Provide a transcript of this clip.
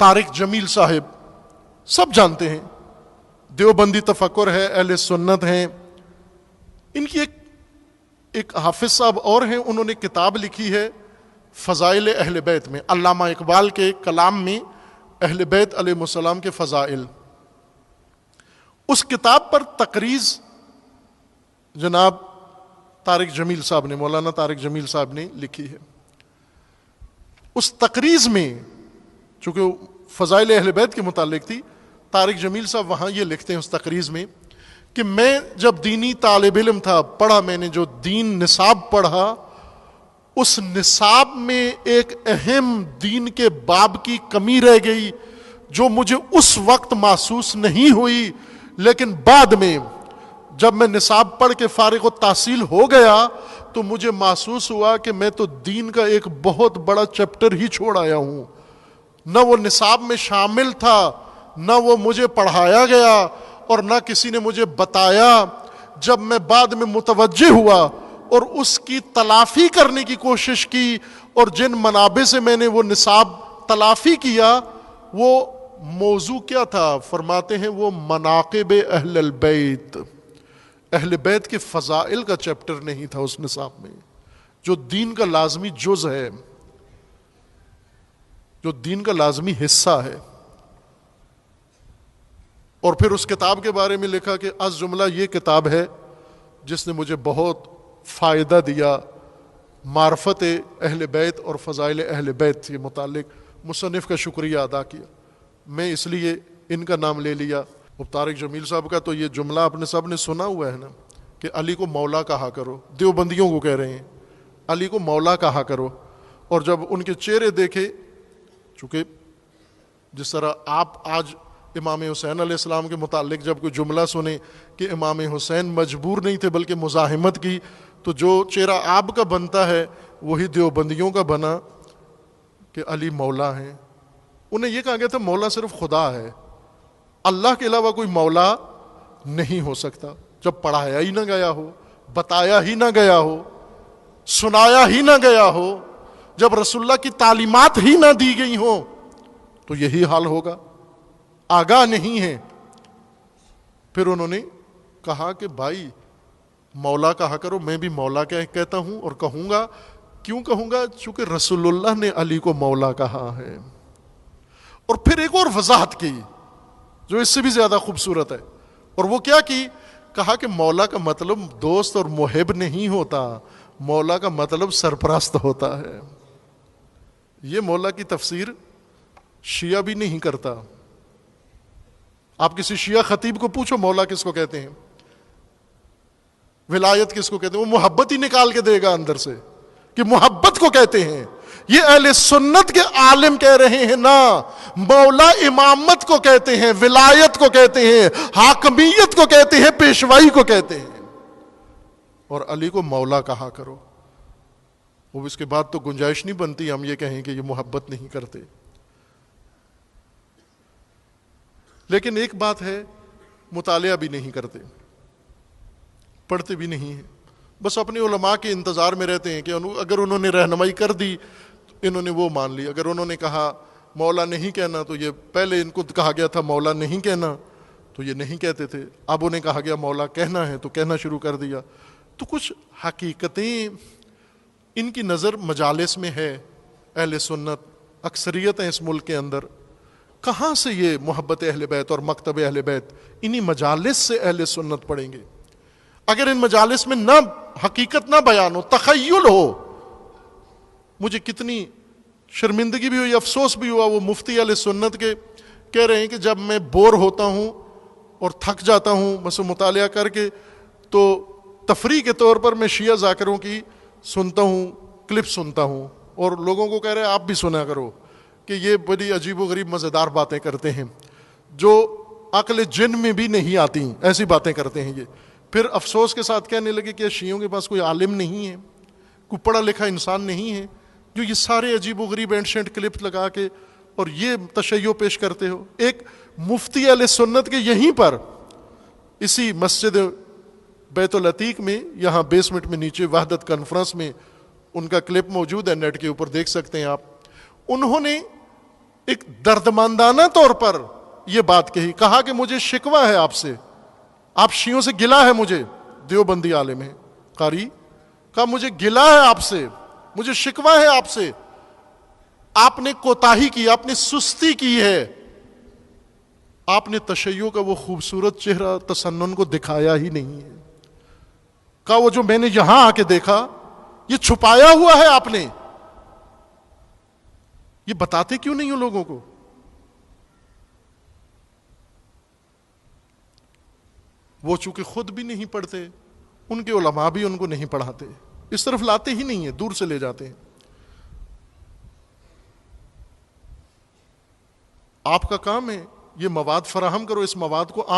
طارق جمیل صاحب سب جانتے ہیں، دیوبندی تفکر ہے، اہل سنت ہیں. ان کی ایک حافظ صاحب اور ہیں، انہوں نے کتاب لکھی ہے فضائل اہل بیت میں، علامہ اقبال کے کلام میں اہل بیت علیہ السلام کے فضائل. اس کتاب پر تقریض جناب طارق جمیل صاحب نے، مولانا طارق جمیل صاحب نے لکھی ہے. اس تقریض میں چونکہ فضائل اہل بیت کے متعلق تھی، طارق جمیل صاحب وہاں یہ لکھتے ہیں اس تقریض میں کہ میں جب دینی طالب علم تھا، پڑھا میں نے جو دین نصاب پڑھا، اس نصاب میں ایک اہم دین کے باب کی کمی رہ گئی جو مجھے اس وقت محسوس نہیں ہوئی، لیکن بعد میں جب میں نصاب پڑھ کے فارغ التحصیل ہو گیا تو مجھے محسوس ہوا کہ میں تو دین کا ایک بہت بڑا چیپٹر ہی چھوڑ آیا ہوں. نہ وہ نصاب میں شامل تھا، نہ وہ مجھے پڑھایا گیا، اور نہ کسی نے مجھے بتایا. جب میں بعد میں متوجہ ہوا اور اس کی تلافی کرنے کی کوشش کی، اور جن منابع سے میں نے وہ نصاب تلافی کیا، وہ موضوع کیا تھا؟ فرماتے ہیں وہ مناقب اہل البیت، اہل بیت کے فضائل کا چیپٹر نہیں تھا اس نصاب میں، جو دین کا لازمی جز ہے، جو دین کا لازمی حصہ ہے. اور پھر اس کتاب کے بارے میں لکھا کہ از جملہ یہ کتاب ہے جس نے مجھے بہت فائدہ دیا معرفت اہل بیت اور فضائل اہل بیت کے متعلق. مصنف کا شکریہ ادا کیا، میں اس لیے ان کا نام لے لیا. اب طارق جمیل صاحب کا تو یہ جملہ آپ نے سب نے سنا ہوا ہے نا کہ علی کو مولا کہا کرو، دیوبندیوں کو کہہ رہے ہیں علی کو مولا کہا کرو. اور جب ان کے چہرے دیکھے، چونکہ جس طرح آپ آج امام حسین علیہ السلام کے متعلق جب کوئی جملہ سنیں کہ امام حسین مجبور نہیں تھے بلکہ مزاحمت کی، تو جو چہرہ آپ کا بنتا ہے وہی دیوبندیوں کا بنا کہ علی مولا ہیں. انہیں یہ کہا گیا تھا مولا صرف خدا ہے، اللہ کے علاوہ کوئی مولا نہیں ہو سکتا. جب پڑھایا ہی نہ گیا ہو، بتایا ہی نہ گیا ہو، سنایا ہی نہ گیا ہو، جب رسول اللہ کی تعلیمات ہی نہ دی گئی ہوں تو یہی حال ہوگا. آگاہ نہیں ہے. پھر انہوں نے کہا کہ بھائی مولا کہا کرو، میں بھی مولا کہتا ہوں اور کہوں گا. کیوں کہوں گا؟ چونکہ رسول اللہ نے علی کو مولا کہا ہے. اور پھر ایک اور وضاحت کی جو اس سے بھی زیادہ خوبصورت ہے، اور وہ کیا کی؟ کہا کہ مولا کا مطلب دوست اور محب نہیں ہوتا، مولا کا مطلب سرپرست ہوتا ہے. یہ مولا کی تفسیر شیعہ بھی نہیں کرتا. آپ کسی شیعہ خطیب کو پوچھو مولا کس کو کہتے ہیں، ولایت کس کو کہتے ہیں، وہ محبت ہی نکال کے دے گا اندر سے کہ محبت کو کہتے ہیں. یہ اہل سنت کے عالم کہہ رہے ہیں نا، مولا امامت کو کہتے ہیں، ولایت کو کہتے ہیں، حاکمیت کو کہتے ہیں، پیشوائی کو کہتے ہیں. اور علی کو مولا کہا کرو. وہ اس کے بعد تو گنجائش نہیں بنتی ہم یہ کہیں کہ یہ محبت نہیں کرتے. لیکن ایک بات ہے، مطالعہ بھی نہیں کرتے، پڑھتے بھی نہیں ہیں، بس اپنے علماء کے انتظار میں رہتے ہیں کہ اگر انہوں نے رہنمائی کر دی تو انہوں نے وہ مان لی. اگر انہوں نے کہا مولا نہیں کہنا تو یہ پہلے ان کو کہا گیا تھا مولا نہیں کہنا تو یہ نہیں کہتے تھے، اب انہیں کہا گیا مولا کہنا ہے تو کہنا شروع کر دیا. تو کچھ حقیقتیں ان کی نظر مجالس میں ہے. اہل سنت اکثریت ہیں اس ملک کے اندر، کہاں سے یہ محبت اہل بیت اور مکتب اہل بیت؟ انہی مجالس سے اہل سنت پڑھیں گے. اگر ان مجالس میں نہ حقیقت نہ بیان ہو، تخیل ہو. مجھے کتنی شرمندگی بھی ہوئی، افسوس بھی ہوا، وہ مفتی اہل سنت کے کہہ رہے ہیں کہ جب میں بور ہوتا ہوں اور تھک جاتا ہوں بس مطالعہ کر کے تو تفریح کے طور پر میں شیعہ ذاکروں کی سنتا ہوں، کلپ سنتا ہوں، اور لوگوں کو کہہ رہے ہیں آپ بھی سنا کرو کہ یہ بڑی عجیب و غریب مزیدار باتیں کرتے ہیں جو عقل جن میں بھی نہیں آتی، ایسی باتیں کرتے ہیں یہ. پھر افسوس کے ساتھ کہنے لگے کہ شیعوں کے پاس کوئی عالم نہیں ہے، کوئی پڑھا لکھا انسان نہیں ہے جو یہ سارے عجیب و غریب اینشنٹ کلپ لگا کے اور یہ تشیع پیش کرتے ہو. ایک مفتی اہل سنت کے یہیں پر اسی مسجد بیت العتیق میں، یہاں بیسمنٹ میں نیچے وحدت کانفرنس میں ان کا کلپ موجود ہے، نیٹ کے اوپر دیکھ سکتے ہیں آپ. انہوں نے ایک دردمندانہ طور پر یہ بات کہی، کہا کہ مجھے شکوہ ہے آپ سے، آپ شیعوں سے گلہ ہے مجھے، دیوبندی عالم ہے قاری، کہا مجھے گلہ ہے آپ سے، مجھے شکوہ ہے آپ سے، آپ نے کوتاہی کی، آپ نے سستی کی ہے، آپ نے تشیع کا وہ خوبصورت چہرہ تسنن کو دکھایا ہی نہیں ہے، کہا وہ جو میں نے یہاں آ کے دیکھا یہ چھپایا ہوا ہے آپ نے، یہ بتاتے کیوں نہیں ہو لوگوں کو؟ وہ چونکہ خود بھی نہیں پڑھتے، ان کے علماء بھی ان کو نہیں پڑھاتے، اس طرف لاتے ہی نہیں ہیں، دور سے لے جاتے ہیں۔ آپ کا کام ہے یہ مواد فراہم کرو، اس مواد کو عام